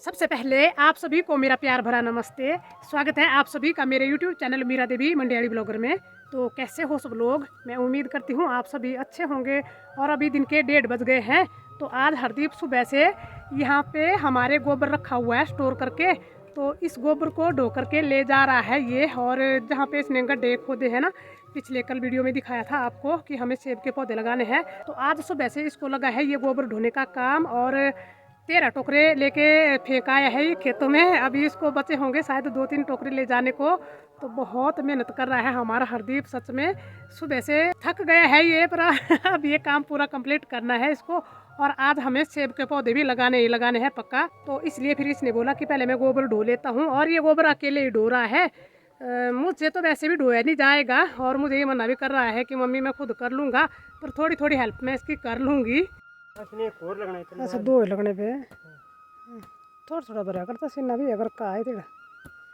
सबसे पहले आप सभी को मेरा प्यार भरा नमस्ते। स्वागत है आप सभी का मेरे YouTube चैनल मीरा देवी मंडियाड़ी ब्लॉगर में। तो कैसे हो सब लोग? मैं उम्मीद करती हूँ आप सभी अच्छे होंगे। और अभी दिन के 1:30 बज गए हैं। तो आज हरदीप सुबह से यहाँ पे हमारे गोबर रखा हुआ है स्टोर करके। तो इस गोबर को ढो करके ले जा रहा है ये। और जहाँ पे इसने गड्ढे खोदे हैं ना, पिछले कल वीडियो में दिखाया था आपको कि हमें सेब के पौधे लगाने हैं। तो आज सुबह से इसको लगा है ये गोबर ढोने का काम। और 13 टोकरे लेके फेंकाया है ये खेतों में। अभी इसको बचे होंगे शायद 2-3 टोकरे ले जाने को। तो बहुत मेहनत कर रहा है हमारा हरदीप, सच में सुबह से थक गया है ये, पर अब ये काम पूरा कंप्लीट करना है इसको। और आज हमें सेब के पौधे भी लगाने ही लगाने हैं पक्का। तो इसलिए फिर इसने बोला कि पहले मैं गोबर ढो लेता हूँ। और ये गोबर अकेले ही ढो रहा है, मुझसे तो वैसे भी ढोया नहीं जाएगा। और मुझे ये मना भी कर रहा है कि मम्मी मैं खुद कर लूँगा, पर थोड़ी थोड़ी हेल्प मैं इसकी कर लूँगी। अच्छा, 2 लगने पे थोड़ा थोड़ा भरा करता सीना भी अगर का है तेरा।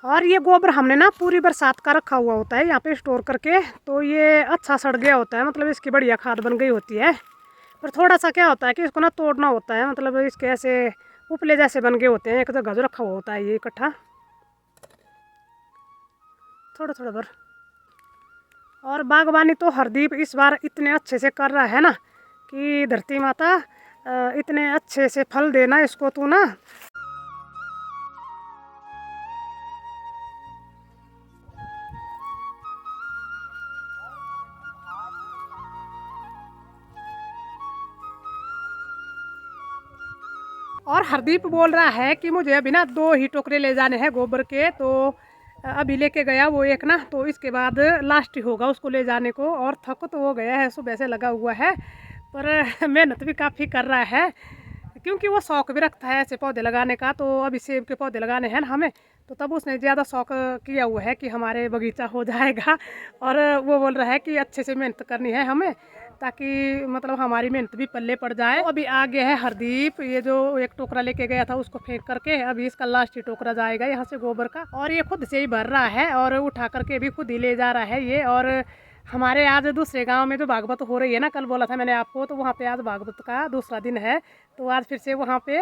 और ये गोबर हमने ना पूरी बरसात का रखा हुआ होता है यहाँ पे स्टोर करके। तो ये अच्छा सड़ गया होता है, मतलब इसकी बढ़िया खाद बन गई होती है। पर थोड़ा सा क्या होता है कि इसको ना तोड़ना होता है, मतलब इसके ऐसे उपले जैसे बन गए होते हैं। एक जगह जो रखा हुआ होता है ये इकट्ठा, थोड़ा थोड़ा भर। और बागवानी तो हरदीप इस बार इतने अच्छे से कर रहा है ना कि धरती माता इतने अच्छे से फल देना इसको तू ना। और हरदीप बोल रहा है कि मुझे अभी ना 2 ही टोकरे ले जाने हैं गोबर के। तो अभी लेके गया वो एक ना, तो इसके बाद लास्ट ही होगा उसको ले जाने को। और थक तो हो गया है, सुबह से लगा हुआ है, पर मेहनत भी काफ़ी कर रहा है क्योंकि वो शौक भी रखता है ऐसे पौधे लगाने का। तो अभी सेब के पौधे लगाने हैं ना हमें, तो तब उसने ज़्यादा शौक किया हुआ है कि हमारे बगीचा हो जाएगा। और वो बोल रहा है कि अच्छे से मेहनत करनी है हमें, ताकि मतलब हमारी मेहनत भी पल्ले पड़ जाए। अभी आ गया है हरदीप, ये जो एक टोकरा लेके गया था उसको फेंक करके अभी इसका लास्ट ही टोकरा जाएगा यहाँ से गोबर का। और ये खुद से ही भर रहा है और उठा करके भी खुद ही ले जा रहा है ये। और हमारे आज दूसरे गांव में जो भागवत हो रही है ना, कल बोला था मैंने आपको, तो वहाँ पे आज भागवत का दूसरा दिन है। तो आज फिर से वहाँ पे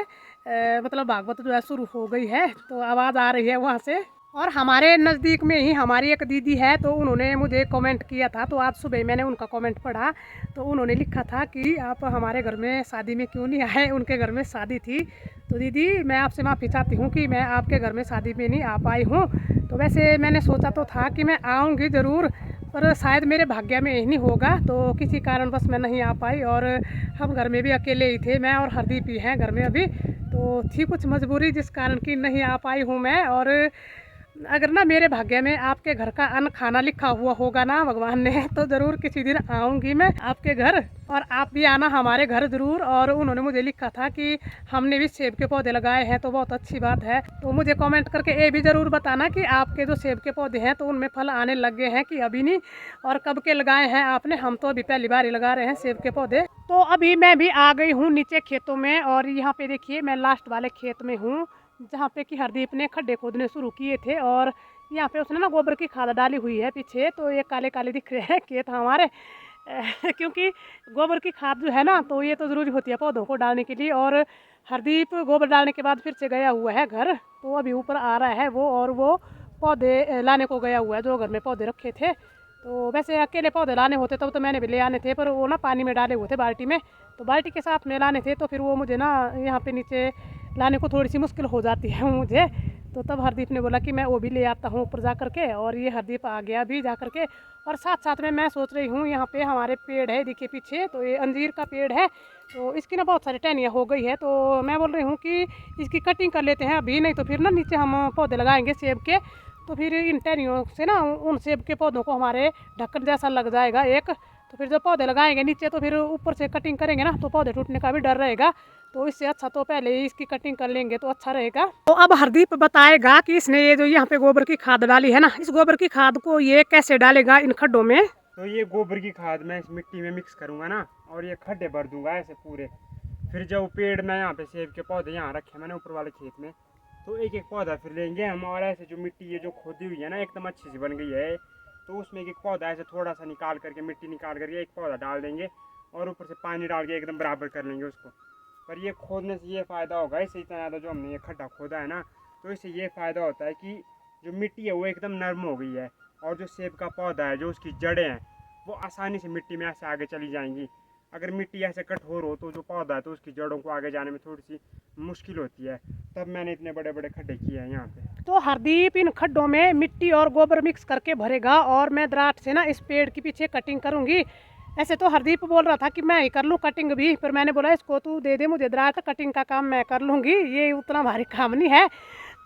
मतलब भागवत जो है शुरू हो गई है, तो आवाज़ आ रही है वहाँ से। और हमारे नज़दीक में ही हमारी एक दीदी है, तो उन्होंने मुझे कमेंट किया था। तो आज सुबह मैंने उनका कमेंट पढ़ा, तो उन्होंने लिखा था कि आप हमारे घर में शादी में क्यों नहीं आए। उनके घर में शादी थी। तो दीदी मैं आपसे माफ़ी चाहती हूँ कि मैं आपके घर में शादी में नहीं आ पाई हूँ। तो वैसे मैंने सोचा तो था कि मैं आऊँगी ज़रूर, पर शायद मेरे भाग्य में ही नहीं होगा। तो किसी कारणवश मैं नहीं आ पाई। और हम घर में भी अकेले ही थे, मैं और हरदीप ही हैं घर में अभी। तो थी कुछ मजबूरी जिस कारण की नहीं आ पाई हूँ मैं। और अगर ना मेरे भाग्य में आपके घर का अन्न खाना लिखा हुआ होगा ना भगवान ने, तो ज़रूर किसी दिन आऊँगी मैं आपके घर, और आप भी आना हमारे घर ज़रूर। और उन्होंने मुझे लिखा था कि हमने भी सेब के पौधे लगाए हैं, तो बहुत अच्छी बात है। तो मुझे कमेंट करके ये भी ज़रूर बताना कि आपके जो सेब के पौधे हैं तो उनमें फल आने लग गए हैं कि अभी नहीं, और कब के लगाए हैं आपने। हम तो अभी पहली बार ही लगा रहे हैं सेब के पौधे। तो अभी मैं भी आ गई हूँ नीचे खेतों में। और यहाँ पे देखिए मैं लास्ट वाले खेत में हूँ, जहाँ पे कि हरदीप ने खड्डे खोदने शुरू किए थे। और यहाँ पे उसने ना गोबर की खाद डाली हुई है पीछे, तो ये काले काले दिख रहे हैं खेत हमारे। क्योंकि गोबर की खाद जो है ना, तो ये तो ज़रूरी होती है पौधों को डालने के लिए। और हरदीप गोबर डालने के बाद फिर से गया हुआ है घर, तो अभी ऊपर आ रहा है वो। और वो पौधे लाने को गया हुआ है जो घर में पौधे रखे थे। तो वैसे अकेले पौधे लाने होते तब तो मैंने भी ले आने थे, पर वो ना पानी में डाले हुए थे बाल्टी में, तो बाल्टी के साथ में लाने थे। तो फिर वो मुझे ना यहाँ पे नीचे लाने को थोड़ी सी मुश्किल हो जाती है मुझे। तो तब हरदीप ने बोला कि मैं वो भी ले आता हूँ ऊपर जा करके। और ये हरदीप आ गया भी जा करके। और साथ साथ में मैं सोच रही हूँ, यहाँ पे हमारे पेड़ है देखिए पीछे, तो ये अंजीर का पेड़ है। तो इसकी ना बहुत सारी टहनियाँ हो गई है, तो मैं बोल रही हूँ कि इसकी कटिंग कर लेते हैं अभी, नहीं तो फिर ना नीचे हम पौधे लगाएंगे सेब के, तो फिर इन टहनियों से ना उन सेब के पौधों को हमारे ढक्कन जैसा लग जाएगा एक। तो फिर जब पौधे लगाएंगे नीचे, तो फिर ऊपर से कटिंग करेंगे ना, तो पौधे टूटने का भी डर रहेगा। तो इससे अच्छा तो पहले ही इसकी कटिंग कर लेंगे तो अच्छा रहेगा। तो अब हरदीप बताएगा कि इसने ये जो यहाँ पे गोबर की खाद डाली है ना, इस गोबर की खाद को ये कैसे डालेगा इन खड्डों में। तो ये गोबर की खाद मैं इस मिट्टी में मिक्स करूंगा ना, और ये खड्डे भर दूंगा ऐसे पूरे। फिर जब पेड़ में यहाँ पे सेब के पौधे यहाँ रखे मैंने ऊपर वाले खेत में, तो एक एक पौधा फिर लेंगे हम। और ऐसे जो मिट्टी ये जो खोदी हुई है ना एकदम अच्छी सी बन गई है, तो उसमें एक एक पौधा ऐसे थोड़ा सा निकाल करके, मिट्टी निकाल करके एक पौधा डाल देंगे, और ऊपर से पानी डाल के एकदम बराबर कर लेंगे उसको। पर ये खोदने से ये फ़ायदा होगा, इससे इतना ज़्यादा जो हमने ये खड्डा खोदा है ना, तो इससे ये फ़ायदा होता है कि जो मिट्टी है वो एकदम नरम हो गई है, और जो सेब का पौधा है, जो उसकी जड़ें हैं, वो आसानी से मिट्टी में ऐसे आगे चली जाएंगी। अगर मिट्टी ऐसे कठोर हो तो जो पौधा है तो उसकी जड़ों को आगे जाने में थोड़ी सी मुश्किल होती है। तब मैंने इतने बड़े बड़े खड्डे किए हैं यहाँ पे। तो हरदीप इन खड्डों में मिट्टी और गोबर मिक्स करके भरेगा और मैं दराट से ना इस पेड़ के पीछे कटिंग करूँगी। ऐसे तो हरदीप बोल रहा था कि मैं ही कर लूँ कटिंग भी, पर मैंने बोला इसको तू दे दे मुझे दराट, कटिंग का काम मैं कर लूँगी, ये उतना भारी काम नहीं है।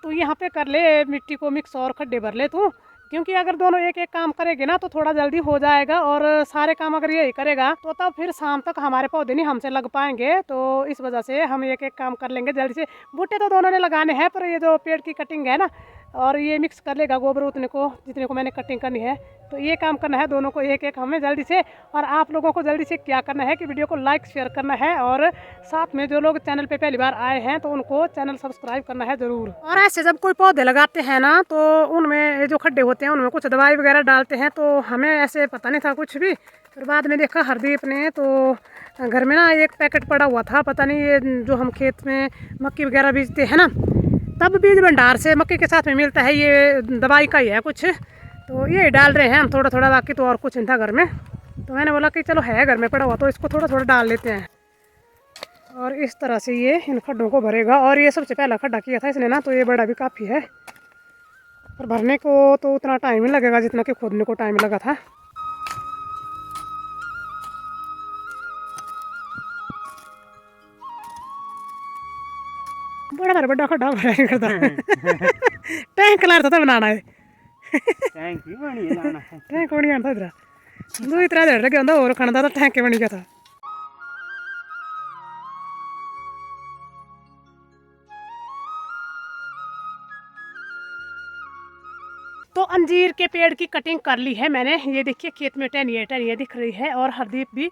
तो यहाँ पे कर ले, मिट्टी को मिक्स और खड्डे भर ले तू, क्योंकि अगर दोनों एक एक काम करेंगे ना तो थोड़ा जल्दी हो जाएगा, और सारे काम अगर यही करेगा तो तब फिर शाम तक हमारे पौधे नहीं हमसे लग पाएंगे। तो इस वजह से हम एक एक काम कर लेंगे जल्दी से। बूटे तो दोनों ने लगाने हैं, पर ये जो पेड़ की कटिंग है ना, और ये मिक्स कर लेगा गोबर उतने को जितने को मैंने कटिंग करनी है। तो ये काम करना है दोनों को एक एक हमें जल्दी से। और आप लोगों को जल्दी से क्या करना है कि वीडियो को लाइक शेयर करना है, और साथ में जो लोग चैनल पे पहली बार आए हैं तो उनको चैनल सब्सक्राइब करना है ज़रूर। और ऐसे जब कोई पौधे लगाते हैं ना तो उनमें जो खड्डे होते हैं उनमें कुछ दवाई वगैरह डालते हैं, तो हमें ऐसे पता नहीं था कुछ भी। फिर बाद में देखा हरदीप ने, तो घर में ना एक पैकेट पड़ा हुआ था, पता नहीं ये जो हम खेत में मक्की वगैरह बीजते हैं ना, तब बीज भंडार से मक्की के साथ में मिलता है, ये दवाई का ही है कुछ, तो ये डाल रहे हैं हम थोड़ा थोड़ा, बाकी तो और कुछ नहीं था घर में। तो मैंने बोला कि चलो है घर में पड़ा हुआ तो इसको थोड़ा थोड़ा डाल लेते हैं। और इस तरह से ये इन खड्डों को भरेगा। और ये सबसे पहला खड्डा किया था इसने ना, तो ये बड़ा भी काफ़ी है, पर भरने को तो उतना टाइम ही लगेगा जितना कि खोदने को टाइम लगा था। बड़ा खड्डा भरा करता टैंक लार था बनाना है टैंक भी बनी लाना है, टैंक बनी आता इधर दो इतना देर लगे होंगे और खाना था टैंक बनी गया था। तो अंजीर के पेड़ की कटिंग कर ली है मैंने। ये देखिए खेत में टहनियाँ दिख रही है, और हरदीप भी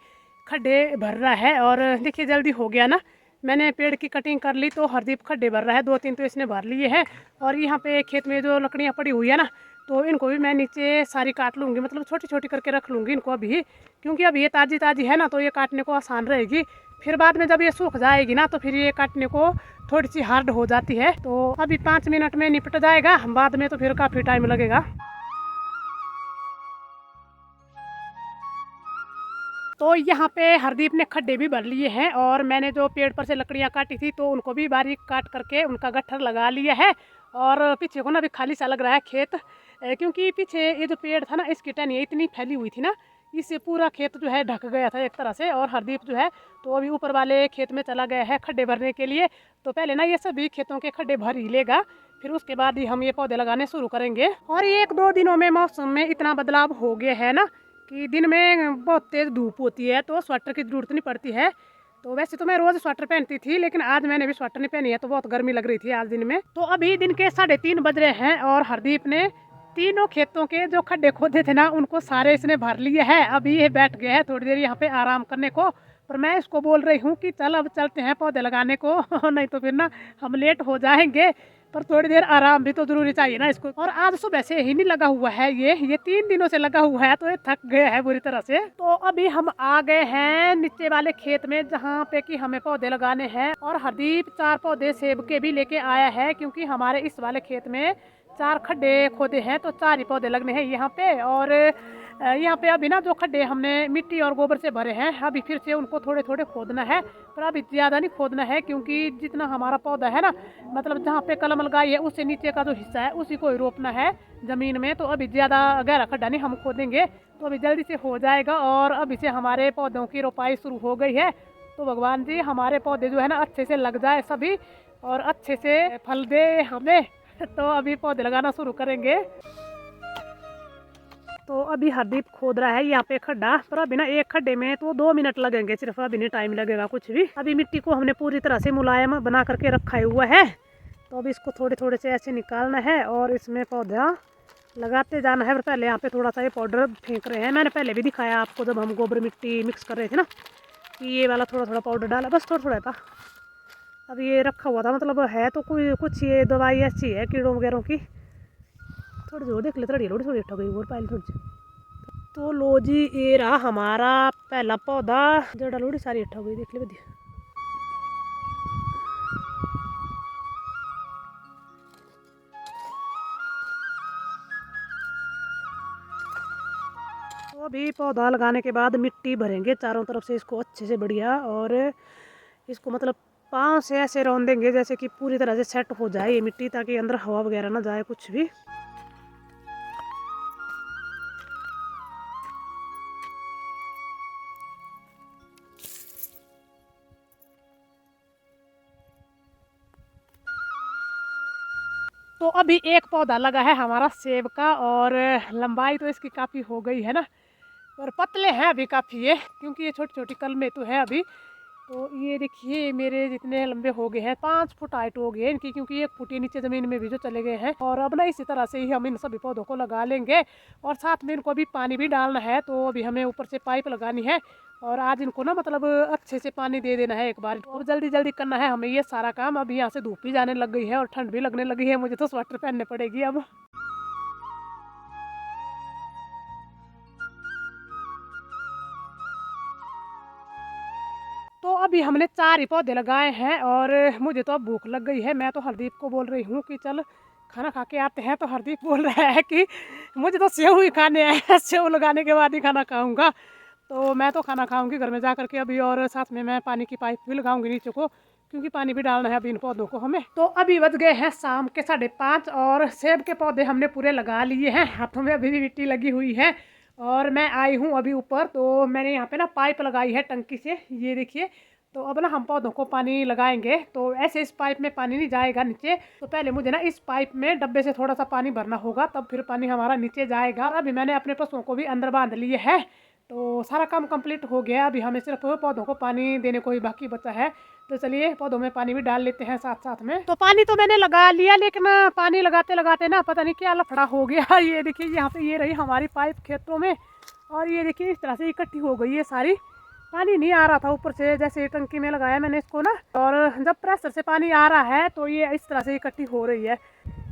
खड्डे भर रहा है। और देखिए जल्दी हो गया ना, मैंने पेड़ की कटिंग कर ली तो हरदीप खड्डे भर रहा है, 2-3 तो इसने भर लिए हैं। और यहाँ पे खेत में जो लकड़ियाँ पड़ी हुई है ना, तो इनको भी मैं नीचे सारी काट लूँगी, मतलब छोटी छोटी करके रख लूँगी इनको अभी, क्योंकि अभी ये ताज़ी ताज़ी है ना, तो ये काटने को आसान रहेगी। फिर बाद में जब ये सूख जाएगी ना तो फिर ये काटने को थोड़ी सी हार्ड हो जाती है। तो अभी 5 मिनट में निपट जाएगा, बाद में तो फिर काफ़ी टाइम लगेगा। तो यहाँ पे हरदीप ने खड्डे भी भर लिए हैं, और मैंने जो पेड़ पर से लकड़ियाँ काटी थी तो उनको भी बारीक काट करके उनका गट्ठर लगा लिया है। और पीछे को ना अभी खाली सा लग रहा है खेत, क्योंकि पीछे ये जो पेड़ था ना इसकी टहनियाँ इतनी फैली हुई थी ना, इससे पूरा खेत जो है ढक गया था एक तरह से। और हरदीप जो है तो अभी ऊपर वाले खेत में चला गया है खड्डे भरने के लिए। तो पहले ना ये सभी खेतों के खड्डे भर ही लेगा, फिर उसके बाद ही हम ये पौधे लगाने शुरू करेंगे। और 1-2 दिनों में मौसम में इतना बदलाव हो गया है ना कि दिन में बहुत तेज़ धूप होती है, तो स्वेटर की ज़रूरत नहीं पड़ती है। तो वैसे तो मैं रोज़ स्वेटर पहनती थी, लेकिन आज मैंने भी स्वेटर नहीं पहनी है, तो बहुत गर्मी लग रही थी आज दिन में। तो अभी दिन के 3:30 बज रहे हैं, और हरदीप ने तीनों खेतों के जो खड्डे खोदे थे ना उनको सारे इसने भर लिए है। अभी ये बैठ गया है थोड़ी देर यहाँ पे आराम करने को, पर मैं इसको बोल रही हूँ कि चल अब चलते हैं पौधे लगाने को नहीं तो फिर ना हम लेट हो जाएंगे। पर थोड़ी देर आराम भी तो जरूरी चाहिए ना इसको। और आज सुबह से ही नहीं लगा हुआ है, ये 3 दिनों से लगा हुआ है, तो ये थक गया है बुरी तरह से। तो अभी हम आ गए हैं नीचे वाले खेत में जहाँ पे कि हमें पौधे लगाने हैं। और हरदीप 4 पौधे सेब के भी लेके आया है, क्योंकि हमारे इस वाले खेत में 4 खड्डे खोदे हैं, तो 4 ही पौधे लगने हैं यहाँ पे। और यहाँ पे अभी ना जो खड्डे हमने मिट्टी और गोबर से भरे हैं, अभी फिर से उनको थोड़े थोड़े खोदना है, पर अभी ज़्यादा नहीं खोदना है, क्योंकि जितना हमारा पौधा है ना, मतलब जहाँ पे कलम लगाई है उससे नीचे का जो हिस्सा है उसी को ही रोपना है ज़मीन में। तो अभी ज़्यादा गहरा खड्डा नहीं हम खोदेंगे, तो अभी जल्दी से हो जाएगा। और अभी से हमारे पौधों की रोपाई शुरू हो गई है। तो भगवान जी हमारे पौधे जो है ना अच्छे से लग जाए सभी, और अच्छे से फल दे हमें। तो अभी पौधे लगाना शुरू करेंगे। तो अभी हरदीप खोद रहा है यहाँ पे खड्डा, पर अभी ना एक खड्डे में तो 2 मिनट लगेंगे सिर्फ, अभी नहीं टाइम लगेगा कुछ भी। अभी मिट्टी को हमने पूरी तरह से मुलायम बना करके रखा हुआ है, तो अभी इसको थोड़े थोड़े से ऐसे निकालना है और इसमें पौधा लगाते जाना है। पर पहले यहाँ पे थोड़ा सा ये पाउडर फेंक रहे हैं, मैंने पहले भी दिखाया आपको जब हम गोबर मिट्टी मिक्स कर रहे थे ना, कि ये वाला थोड़ा थोड़ा पाउडर डाला, बस थोड़ा थोड़ा था। अब ये रखा हुआ था, मतलब है तो कोई कुछ ये दवाई ऐसी है कीड़ों वगैरह की। थोड़ी जो देख ले थोड़ी थोड़ी उठ गई और पाइल थोड़ी। तो लो जी ये रहा हमारा पहला पौधा, जड़ा लोड़ी सारी उठा गई, देख ले बढ़िया। अभी पौधा लगाने के बाद मिट्टी भरेंगे चारों तरफ से इसको अच्छे से बढ़िया, और इसको मतलब पाँव से ऐसे रौंदेंगे जैसे कि पूरी तरह से सेट हो जाए ये मिट्टी, ताकि अंदर हवा वगैरह ना जाए कुछ भी। तो अभी एक पौधा लगा है हमारा सेब का, और लंबाई तो इसकी काफ़ी हो गई है ना, और पतले हैं अभी काफ़ी ये, क्योंकि ये छोटी छोटी कलमें तो है अभी। तो ये देखिए मेरे जितने लंबे हो गए हैं, 5 फुट हाइट हो गए हैं इनकी, क्योंकि 1 फुट ये नीचे ज़मीन में भी जो चले गए हैं। और अब ना इसी तरह से ही हम इन सभी पौधों को लगा लेंगे, और साथ में इनको अभी पानी भी डालना है। तो अभी हमें ऊपर से पाइप लगानी है, और आज इनको ना मतलब अच्छे से पानी दे देना है एक बार। तो अब जल्दी जल्दी करना है हमें ये सारा काम। अब यहाँ से धूप भी जाने लग गई है और ठंड भी लगने लगी है, मुझे तो स्वेटर पहनने पड़ेगी अब। तो अभी हमने 4 ही पौधे लगाए हैं, और मुझे तो अब भूख लग गई है। मैं तो हरदीप को बोल रही हूँ कि चल खाना खा के आते हैं, तो हरदीप बोल रहा है कि मुझे तो सेव ही खाने हैं, सेव लगाने के बाद ही खाना खाऊंगा। तो मैं तो खाना खाऊंगी घर में जा करके अभी, और साथ में मैं पानी की पाइप भी लगाऊंगी नीचे को, क्योंकि पानी भी डालना है अभी इन पौधों को हमें। तो अभी बज गए हैं शाम के 5:30, और सेब के पौधे हमने पूरे लगा लिए हैं। हाथों में अभी भी मिट्टी लगी हुई है, और मैं आई हूँ अभी ऊपर। तो मैंने यहाँ पे ना पाइप लगाई है टंकी से, ये देखिए। तो अब ना हम पौधों को पानी लगाएंगे, तो ऐसे इस पाइप में पानी नहीं जाएगा नीचे। तो पहले मुझे ना इस पाइप में डब्बे से थोड़ा सा पानी भरना होगा, तब फिर पानी हमारा नीचे जाएगा। अभी मैंने अपने पशुओं को भी अंदर बांध लिए है, तो सारा काम कंप्लीट हो गया। अभी हमें सिर्फ पौधों को पानी देने को ही बाकी बचा है। तो चलिए पौधों में पानी भी डाल लेते हैं साथ साथ में। तो पानी तो मैंने लगा लिया, लेकिन पानी लगाते लगाते ना पता नहीं क्या लफड़ा हो गया। ये देखिए यहाँ पे ये रही हमारी पाइप खेतों में, और ये देखिए इस तरह से इकट्ठी हो गई है सारी। पानी नहीं आ रहा था ऊपर से, जैसे टंकी में लगाया मैंने इसको ना, और जब प्रेशर से पानी आ रहा है तो ये इस तरह से इकट्ठी हो रही है।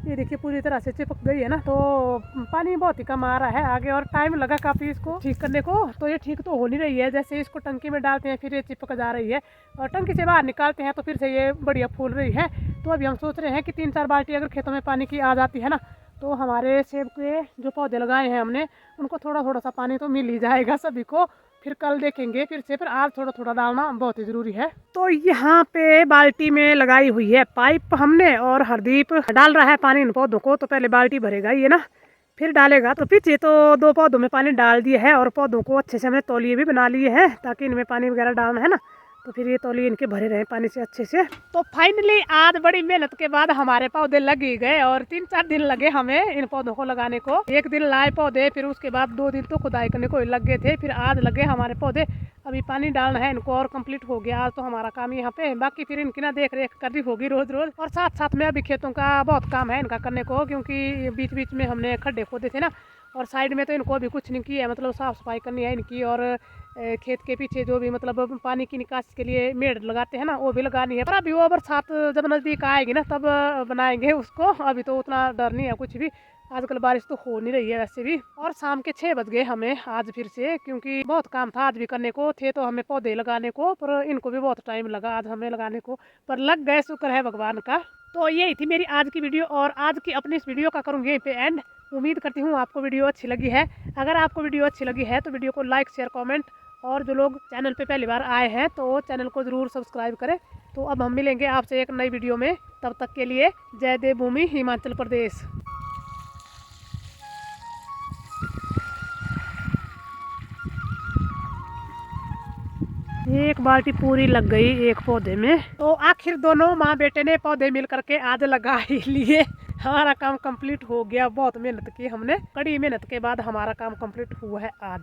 ये देखिए पूरी तरह से चिपक गई है ना, तो पानी बहुत ही कम आ रहा है आगे, और टाइम लगा काफ़ी इसको ठीक करने को। तो ये ठीक तो हो नहीं रही है, जैसे इसको टंकी में डालते हैं फिर ये चिपक जा रही है, और टंकी से बाहर निकालते हैं तो फिर से ये बढ़िया फूल रही है। तो अभी हम सोच रहे हैं कि 3-4 बाल्टी अगर खेतों में पानी की आ जाती है ना, तो हमारे सेब के जो पौधे लगाए हैं हमने, उनको थोड़ा थोड़ा सा पानी तो मिल ही जाएगा सभी को। फिर कल देखेंगे फिर से, फिर आज थोड़ा थोड़ा डालना बहुत ही ज़रूरी है। तो यहाँ पे बाल्टी में लगाई हुई है पाइप हमने, और हरदीप डाल रहा है पानी इन पौधों को। तो पहले बाल्टी भरेगा ये ना, फिर डालेगा। तो पीछे तो 2 पौधों में पानी डाल दिया है, और पौधों को अच्छे से हमने तौलिए भी बना लिए हैं, ताकि इनमें पानी वगैरह डालना है ना, तो फिर ये तौलिए इनके भरे रहे पानी से अच्छे से। तो फाइनली आज बड़ी मेहनत के बाद हमारे पौधे लग ही गए, और 3-4 दिन लगे हमें इन पौधों को लगाने को। एक दिन लाए पौधे, फिर उसके बाद 2 दिन तो खुदाई करने को ही लग गए थे, फिर आज लगे हमारे पौधे। अभी पानी डालना है इनको, और कंप्लीट हो गया आज तो हमारा काम यहाँ पे। बाकी फिर इनकी ना देख रेख करनी होगी रोज रोज, और साथ साथ में अभी खेतों का बहुत काम है इनका करने को, क्योंकि बीच बीच में हमने खड्डे खोदे थे ना, और साइड में तो इनको अभी कुछ नहीं किया है, मतलब साफ़ सफाई करनी है इनकी। और खेत के पीछे जो भी मतलब पानी की निकासी के लिए मेड़ लगाते हैं ना, वो भी लगानी है। पर अभी वो बरसात जब नज़दीक आएगी ना, तब बनाएंगे उसको। अभी तो उतना डर नहीं है कुछ भी, आजकल बारिश तो हो नहीं रही है वैसे भी। और शाम के 6 बज गए हमें आज फिर से, क्योंकि बहुत काम था आज भी करने को। थे तो हमें पौधे लगाने को, पर इनको भी बहुत टाइम लगा आज हमें लगाने को, पर लग गए, शुक्र है भगवान का। तो यही थी मेरी आज की वीडियो, और आज की अपनी इस वीडियो का करूँगी यहीं पे एंड। उम्मीद करती हूँ आपको वीडियो अच्छी लगी है। अगर आपको वीडियो अच्छी लगी है तो वीडियो को लाइक शेयर कमेंट, और जो लोग चैनल पे पहली बार आए हैं तो चैनल को ज़रूर सब्सक्राइब करें। तो अब हम मिलेंगे आपसे एक नई वीडियो में, तब तक के लिए जय देवभूमि हिमाचल प्रदेश। एक बाल्टी पूरी लग गई एक पौधे में। तो आखिर दोनों माँ बेटे ने पौधे मिल करके आज लगा ही लिए। हमारा काम कंप्लीट हो गया, बहुत मेहनत की हमने, कड़ी मेहनत के बाद हमारा काम कंप्लीट हुआ है आज।